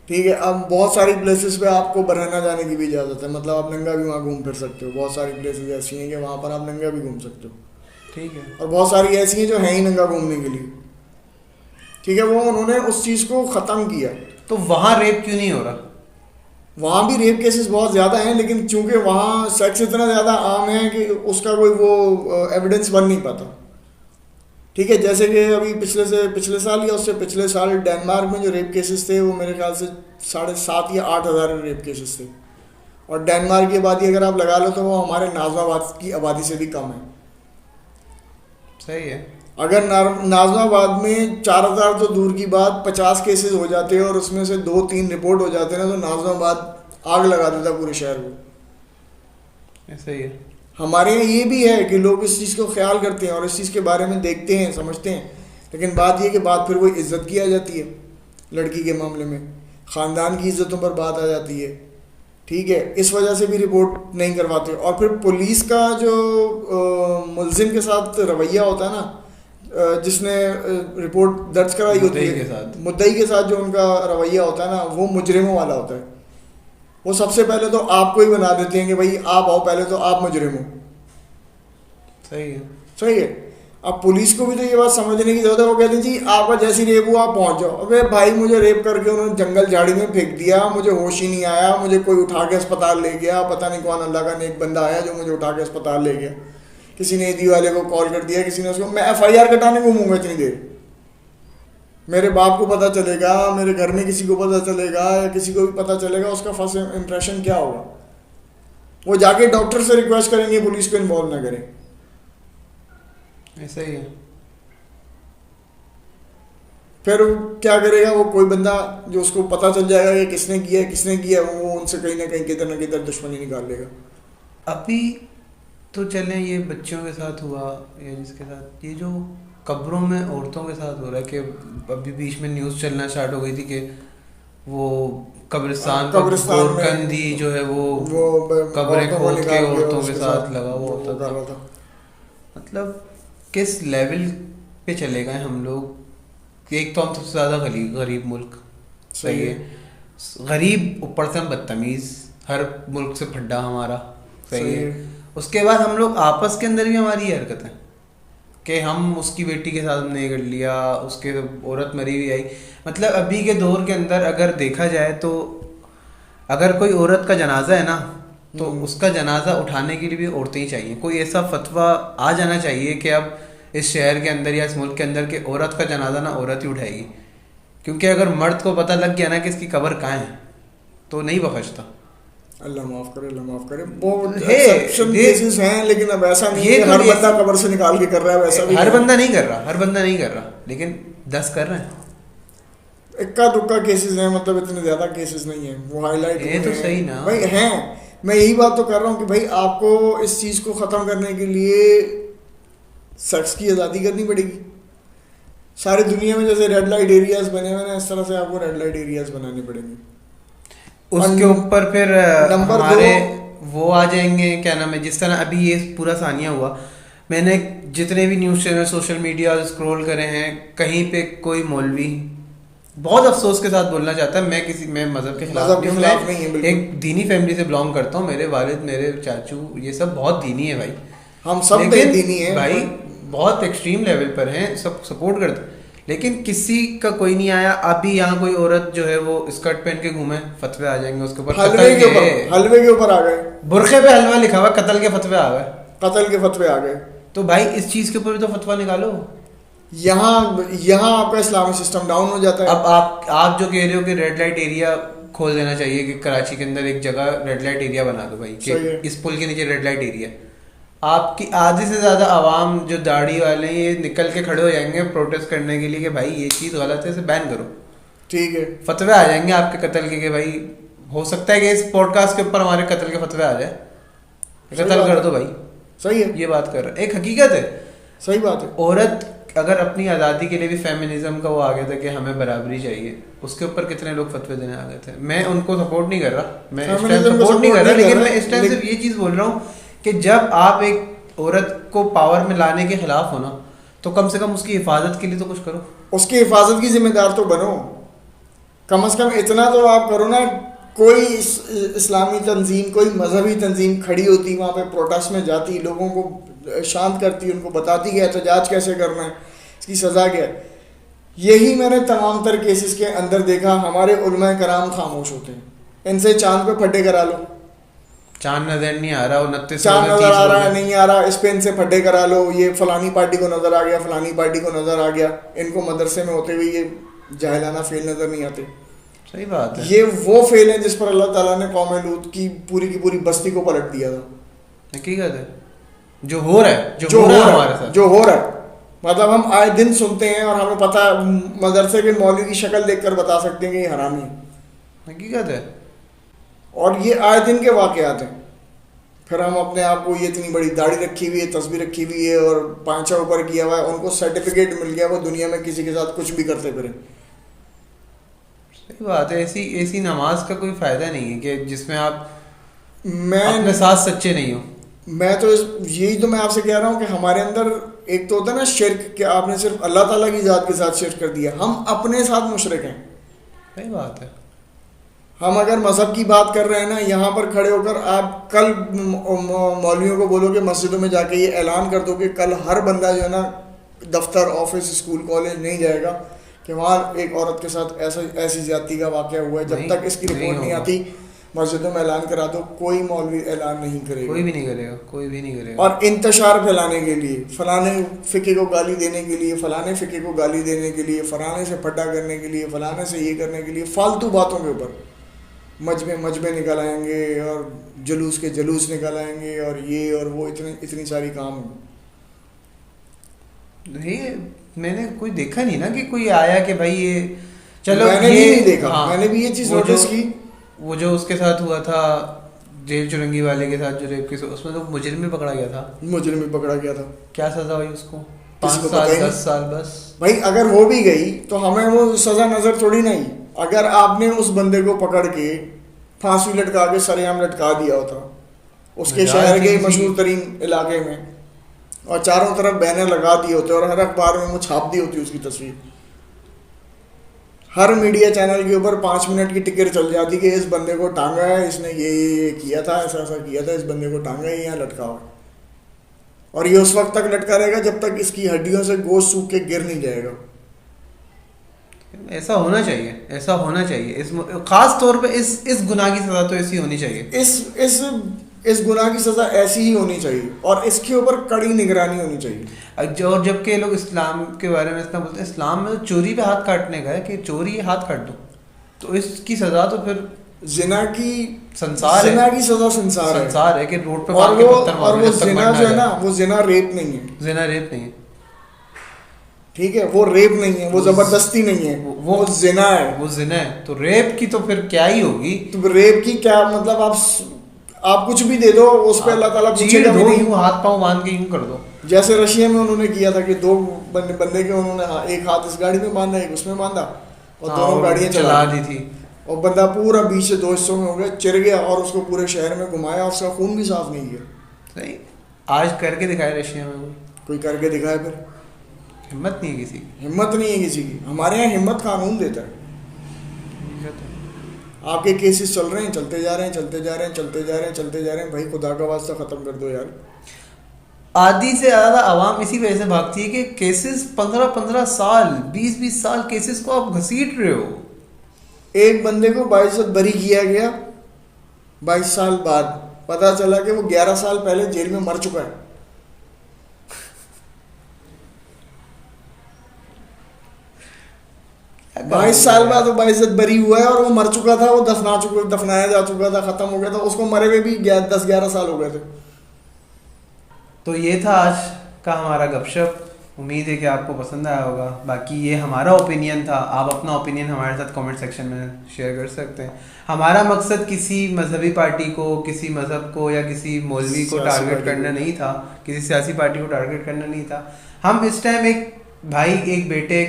ठीक है, अब बहुत सारी प्लेसेस पे आपको बरहना जाने की भी इजाज़त है, मतलब आप नंगा भी वहाँ घूम फिर सकते हो। बहुत सारी प्लेसेस ऐसी हैं कि वहाँ पर आप नंगा भी घूम सकते हो। ठीक है, और बहुत सारी ऐसी हैं जो हैं ही नंगा घूमने के लिए। ठीक है, वो उन्होंने उस चीज़ को ख़त्म किया। तो वहाँ रेप क्यों नहीं हो रहा? वहाँ भी रेप केसेस बहुत ज़्यादा हैं, लेकिन चूंकि वहाँ सेक्स इतना ज़्यादा आम है कि उसका कोई वो एविडेंस बन नहीं पाता। ठीक है, जैसे कि अभी पिछले साल या उससे पिछले साल डेनमार्क में जो रेप केसेस थे वो मेरे ख्याल से 7,500 या 8,000 रेप केसेस थे। और डेनमार्क की आबादी अगर आप लगा लो तो वो हमारे नाज़िमाबाद की आबादी से भी कम है। सही है। अगर नाज़िमाबाद में 4,000 तो दूर की बात 50 केसेस हो जाते हैं और उसमें से 2-3 रिपोर्ट हो जाते हैं ना, तो नाज़िमाबाद आग लगा देता पूरे शहर को। ऐसा ही है। हमारे यहाँ ये भी है कि लोग इस चीज़ को ख्याल करते हैं और इस चीज़ के बारे में देखते हैं, समझते हैं, लेकिन बात ये कि बात फिर वही इज़्ज़त की आ जाती है। लड़की के मामले में ख़ानदान की इज़्ज़तों पर बात आ जाती है। ठीक है, इस वजह से भी रिपोर्ट नहीं करवाते। और फिर पुलिस का जो मुलजिम के साथ रवैया होता है ना, जिसने रिपोर्ट दर्ज कराई होती है, मुद्दई के साथ जो उनका रवैया होता है ना, वो मुजरिमों वाला होता है। वो सबसे पहले तो आपको ही बना देते हैं कि भाई आप आओ, पहले तो आप मुजरिम हो। सही है। सही है। अब पुलिस को भी तो ये बात समझने की जरूरत है। वो कहते हैं जी आपका जैसी रेप हुआ आप पहुंच जाओ। अबे भाई मुझे रेप करके उन्होंने जंगल झाड़ी में फेंक दिया, मुझे होश ही नहीं आया, मुझे कोई उठा के अस्पताल ले गया, पता नहीं कौन अल्लाह का नेक बंदा आया जो मुझे उठा के अस्पताल ले गया। किसी ने ईदी वाले को कॉल कर दिया, किसी ने उसको, मैं FIR कटाने घूमूंगा इतनी देर? मेरे बाप को पता चलेगा, मेरे घर में किसी को पता चलेगा या किसी को भी पता चलेगा, उसका फर्स्ट इम्प्रेशन क्या होगा? वो जाके डॉक्टर से रिक्वेस्ट करेंगे पुलिस को इन्वॉल्व ना करें। ऐसा ही है। फिर क्या करेगा वो कोई बंदा जो उसको पता चल जाएगा कि किसने किया, वो उनसे कहीं ना कहीं किधर ना किधर दुश्मनी निकाल लेगा। अभी तो चलें ये बच्चों के साथ हुआ या जिसके साथ, ये जो कब्रों में औरतों के साथ हो रहा है कि अभी बीच में न्यूज़ चलना स्टार्ट हो गई थी कि वो कब्रिस्तान गोरकंदी जो है वो कब्रें खोद के औरतों के साथ लगा हुआ होता था। मतलब किस लेवल पे चले गए हम लोग। एक तो हम सबसे ज़्यादा गरीब मुल्क, सही है, गरीब, ऊपर से हम बदतमीज़, हर मुल्क से फड्डा हमारा, सही है। उसके बाद हम लोग आपस के अंदर भी हमारी ये हरकत है कि हम उसकी बेटी के साथ हमने कर लिया, उसके औरत मरी हुई आई। मतलब अभी के दौर के अंदर अगर देखा जाए तो अगर कोई औरत का जनाजा है ना, तो उसका जनाजा उठाने के लिए भी औरतें ही चाहिए। कोई ऐसा फतवा आ जाना चाहिए कि अब इस शहर के अंदर या इस मुल्क के अंदर कि औरत का जनाजा ना औरत ही उठाएगी, क्योंकि अगर मर्द को पता लग गया ना कि इसकी कब्र कहाँ है तो नहीं बख्शता। अल्लाह माफ करे। बहुत एक्सेप्शन केसेस हैं, लेकिन अब ऐसा नहीं है हर बंदा कब्र से निकाल के कर रहा है, वैसा भी हर बंदा नहीं कर रहा, लेकिन 10 कर रहे हैं। इक्का दुक्का केसेस हैं, मतलब इतने ज्यादा केसेस नहीं है वो हाईलाइट। ये तो सही ना भाई हैं, मैं यही बात तो कर रहा हूँ कि भाई आपको इस चीज को खत्म करने के लिए सेक्स की आज़ादी करनी पड़ेगी। सारी दुनिया में जैसे रेड लाइट एरियाज बने हुए हैं, इस तरह से आपको रेड लाइट एरियाज बनाने पड़ेंगे। उसके ऊपर फिर नंबर हमारे वो आ जाएंगे, क्या नाम है, जिस तरह अभी ये पूरा सानिया हुआ, मैंने जितने भी news channel social media scroll करे हैं, कहीं पे कोई मौलवी, बहुत अफसोस के साथ बोलना चाहता है, मैं मज़हब के खिलाफ मज़हब के खिलाफ नहीं नहीं है, हूँ, बिल्कुल। एक दीनी फैमिली से बिलोंग करता हूँ, मेरे वालिद, मेरे चाचू, ये सब बहुत दीनी है भाई, हम सब लेकिन दीनी है भाई बहुत एक्सट्रीम लेवल पर हैं, सब सपोर्ट करते हैं, लेकिन किसी का कोई नहीं आया। अभी यहाँ कोई औरत जो है वो स्कर्ट पहन के घूमे, फतवे आ जाएंगे उसके ऊपर, हलवे के ऊपर आ गए, बुरखे पे हलवा लिखा हुआ, कत्ल के फतवे आ गए, कत्ल के फतवे आ गए। तो भाई इस चीज के ऊपर भी तो फतवा निकालो। यहाँ यहाँ आपका इस्लामिक सिस्टम डाउन हो जाता है। अब आप जो कह रहे हो कि रेड लाइट एरिया खोल देना चाहिए, कि कराची के अंदर एक जगह रेड लाइट एरिया बना दो भाई, कि इस पुल के नीचे रेड लाइट एरिया, आपकी आधे से ज्यादा आवाम जो दाढ़ी वाले हैं ये निकल के खड़े हो जाएंगे प्रोटेस्ट करने के लिए कि भाई ये चीज़ गलत है, इसे बैन करो। ठीक है, फतवे आ जाएंगे आपके कत्ल के, कि भाई हो सकता है कि इस पॉडकास्ट के ऊपर हमारे कत्ल के फतवे आ जाए, कत्ल कर दो भाई। सही है, ये बात कर रहे, एक हकीकत है, सही बात है। औरत अगर अपनी आज़ादी के लिए भी फेमिनिज्म का वो आ गया था कि हमें बराबरी चाहिए, उसके ऊपर कितने लोग फतवे देने आ गए थे। मैं उनको सपोर्ट नहीं कर रहा, मैं इस टाइम सपोर्ट नहीं कर रहा, लेकिन मैं इस टाइम सिर्फ ये चीज़ बोल रहा हूँ कि जब आप एक औरत को पावर में लाने के खिलाफ हो ना, तो कम से कम उसकी हिफाजत के लिए तो कुछ करो, उसकी हिफाजत की जिम्मेदार तो बनो, कम से कम इतना तो आप करो ना। कोई इस्लामी तंजीम, कोई मजहबी तंजीम खड़ी होती वहाँ पे प्रोटेस्ट में जाती, लोगों को शांत करती, उनको बताती कि एहतजाज कैसे करना है, इसकी सज़ा क्या है। यही मैंने तमाम तर केसेस के अंदर देखा, हमारे उलमा कराम खामोश होते हैं, इनसे चांद पे फटे करा लो, चांद नजर नहीं आ रहा, 29 चांद नजर आ रहा है नहीं आ रहा, इस पे इनसे फटे करा लो, ये फलानी पार्टी को नजर आ गया, फलानी पार्टी को नजर आ गया, इनको मदरसे में होते हुए ये जाहिलाना फेल नजर नहीं आते। सही बात है, ये वो फेल है जिस पर अल्लाह ताला ने कौम लूत की पूरी बस्ती को पलट दिया था। हकीकत है, जो हो रहा है, जो हो रहा है हमारे साथ, जो हो रहा है, मतलब हम आए दिन सुनते हैं और हमें पता है, मदरसे के मौलवी की शक्ल देखकर बता सकते हैं कि ये हरामी है। हकीकत है, और ये आए दिन के वाकयात हैं। फिर हम अपने आप को, ये इतनी बड़ी दाढ़ी रखी हुई है, तस्वीर रखी हुई है और पांचा ऊपर किया हुआ है, उनको सर्टिफिकेट मिल गया, वो दुनिया में किसी के साथ कुछ भी करते फिरें। सही बात है। ऐसी नमाज का कोई फायदा नहीं है कि जिसमें आप मैं अपने साथ सच्चे नहीं हो। मैं तो यही तो मैं आपसे कह रहा हूँ कि हमारे अंदर एक तो होता है ना शिर्क, कि आपने सिर्फ अल्लाह ताला की ज़ात के साथ शिर्क कर दिया, हम अपने साथ मुशरिक हैं। सही बात है। हम अगर मज़हब की बात कर रहे हैं ना, यहाँ पर खड़े होकर आप कल मौलवियों को बोलो कि मस्जिदों में जाके ये ऐलान कर दो कि कल हर बंदा जो है ना दफ्तर, ऑफिस, स्कूल, कॉलेज नहीं जाएगा कि वहाँ एक औरत के साथ ऐसी ज्यादती का वाक़या हुआ है, जब तक इसकी रिपोर्ट नहीं आती मस्जिदों में ऐलान करा दो, कोई मौलवी ऐलान नहीं करेगा, कोई भी नहीं करेगा, कोई भी नहीं करेगा। और इंतशार फैलाने के लिए, फलाने फ़िक़े को गाली देने के लिए, फलाने फ़िक़े को गाली देने के लिए, फलाने से फटा करने के लिए, फलाने से ये करने के लिए, फालतू बातों के ऊपर मजमे निकल आएंगे और जुलूस के जुलूस निकल आएंगे और ये और वो, इतनी सारी काम। ये मैंने कोई देखा नहीं ना कि कोई आया कि भाई ये चलो, मैंने ये भी नहीं देखा। हाँ, मैंने भी ये चीज़ नोटिस की। वो जो उसके साथ हुआ था जेल चुरंगी वाले के साथ, जो रेप केस, उसमें तो मुजरिम भी पकड़ा गया था। मुजरिम भी पकड़ा गया था। क्या सज़ा हुई उसको? 5 किसी को साल पता ही 10 साल बस। भाई अगर हो भी गई तो हमें वो सज़ा नज़र थोड़ी नहीं। अगर आपने उस बंदे को पकड़ के फांसी लटका के सरेआम लटका दिया होता उसके शहर के मशहूर तरीन इलाके में, और चारों तरफ बैनर लगा दिए होते और हर अखबार में वो छाप दी होती उसकी तस्वीर, हर मीडिया चैनल के ऊपर 5 मिनट की टिकट चल जाती कि इस बंदे को टांगा है, इसने ये किया था, ऐसा किया था, इस बंदे को टांगा है, यहाँ लटका हुआ, और ये उस वक्त तक लटका रहेगा जब तक इसकी हड्डियों से गोश्त सूख के गिर नहीं जाएगा। ऐसा होना चाहिए, ऐसा होना चाहिए। इस खास तौर पे इस गुनाह की सज़ा तो ऐसी होनी चाहिए। इस गुनाह की सज़ा ऐसी ही होनी चाहिए और इसके ऊपर कड़ी निगरानी होनी चाहिए। और जबकि लोग इस्लाम के बारे में इतना बोलते हैं, इस्लाम में तो चोरी पे हाथ काटने का है कि चोरी हाथ काट दो, तो इसकी सज़ा तो फिर जिना की संसार जिना की सज़ा संसार है कि रोड पे और वो जिना जो है ना, वो जिना रेप नहीं है, जिना रेप नहीं है, ठीक है, वो रेप नहीं है, वो जबरदस्ती नहीं है, वो जिना है, वो जिना है। तो रेप की तो फिर क्या ही होगी? तो रेप की क्या मतलब, आप कुछ भी दे दो उस पर अल्लाह ताला पूछेगा भी नहीं। हाथ पांव बांध के यूं कर दो, जैसे रशिया में उन्होंने किया था कि 2 बंदे के उन्होंने एक हाथ इस गाड़ी में बांधा, एक उसमें बांधा और दोनों गाड़ियां चला दी थी। और बंदा पूरा बीच से 2 हिस्सों में हो गया, चिर गया और उसको पूरे शहर में घुमाया, उसका खून भी साफ नहीं किया। सही। आज करके दिखाए रशिया में कोई करके दिखाए फिर? हिम्मत नहीं है किसी की। हिम्मत नहीं है किसी की। हमारे यहाँ हिम्मत कानून देता है। ये तो आपके केसेस चल रहे हैं, चलते जा रहे हैं, चलते जा रहे हैं, चलते जा रहे हैं, चलते जा रहे हैं, भाई खुदा का वास्ता ख़त्म कर दो यार। आधी से ज़्यादा आवाम इसी वजह से भागती है कि केसेस 15-15 साल 20-20 साल केसेस को आप घसीट रहे हो। एक बंदे को 22 बरी किया गया, 22 साल बाद पता चला कि वो 11 साल पहले जेल में मर चुका है। 22 साल बाद वो 22 बरी हुआ है और वो मर चुका था, वो दफनाया जा चुका था, खत्म हो गया था, उसको मरे हुए भी 10-11 साल हो गए थे। तो ये था आज का हमारा गपशप। उम्मीद है कि आपको पसंद आया होगा। बाकी ये हमारा ओपिनियन था, आप अपना ओपिनियन हमारे साथ कमेंट सेक्शन में शेयर कर सकते हैं। हमारा मकसद किसी मजहबी पार्टी को, किसी मज़हब को या किसी मौलवी को टारगेट करना नहीं था, किसी सियासी पार्टी को टारगेट करना नहीं था। हम इस टाइम एक भाई एक बेटे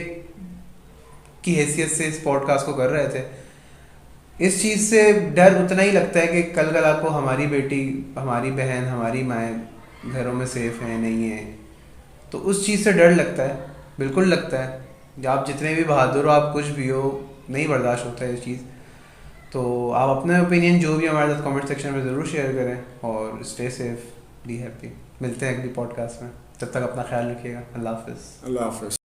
की हैसियत से इस पॉडकास्ट को कर रहे थे। इस चीज़ से डर उतना ही लगता है कि कल कल आपको हमारी बेटी, हमारी बहन, हमारी माएँ घरों में सेफ हैं नहीं है, तो उस चीज़ से डर लगता है, बिल्कुल लगता है। आप जितने भी बहादुर हो, आप कुछ भी हो, नहीं बर्दाश्त होता है ये चीज़। तो आप अपने ओपिनियन जो भी हमारे साथ कमेंट सेक्शन में ज़रूर शेयर करें और स्टे सेफ, बी हैप्पी। मिलते हैं अगली पॉडकास्ट में, तब तक अपना ख्याल रखिएगा। अल्लाह हाफ़िज़। अल्लाह हाफ़िज़।